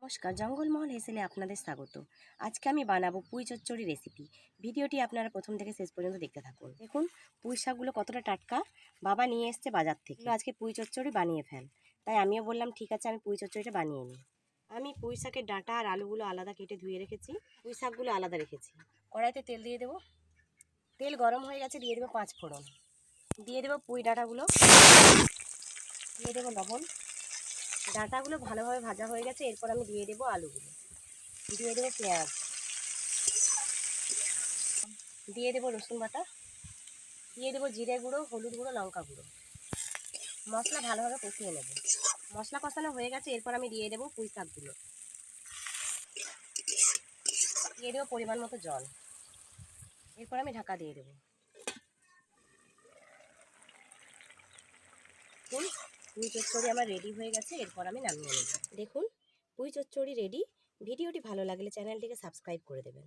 নমস্কার, জঙ্গলমহল হেসেলে আপনাদের স্বাগত। আজকে আমি বানাবো পুঁই চচ্চড়ি রেসিপি। ভিডিওটি আপনারা প্রথম থেকে শেষ পর্যন্ত দেখতে থাকুন। দেখুন পুঁই শাকগুলো কতটা টাটকা, বাবা নিয়ে এসছে বাজার থেকে। আজকে পুঁই চচ্চড়ি বানিয়ে ফেল, তাই আমিও বললাম ঠিক আছে আমি পুঁই চচ্চড়িটা বানিয়ে নিই। আমি পুঁই শাকের ডাঁটা আর আলুগুলো আলাদা কেটে ধুয়ে রেখেছি, পুঁই শাকগুলো আলাদা রেখেছি। কড়াইতে তেল দিয়ে দেবো, তেল গরম হয়ে গেছে, দিয়ে দেবো 5 ফোড়ন, দিয়ে দেবো পুঁই ডাঁটাগুলো, দিয়ে দেবো লবণ। ডাঁটাগুলো ভালোভাবে ভাজা হয়ে গেছে, এরপর আমি দিয়ে দেবো আলুগুলো, দিয়ে দেবো পেঁয়াজ, দিয়ে দেবো রসুন বাটা, দিয়ে দেবো জিরে গুঁড়ো, হলুদ গুঁড়ো, লঙ্কা গুঁড়ো। মশলা ভালোভাবে কষিয়ে নেব। মশলা কষানো হয়ে গেছে, এরপর আমি দিয়ে দেবো পুঁই শাকগুলো, দিয়ে দেবো পরিমাণ মতো জল, এরপর আমি ঢাকা দিয়ে দেবো। দেখুন পুঁই চচ্চড়ি আমার রেডি হয়ে গেছে, এরপর আমি নামিয়ে নেব। দেখুন পুঁই চচ্চড়ি রেডি। ভিডিওটি ভালো লাগলে চ্যানেলটিকে সাবস্ক্রাইব করে দেবেন।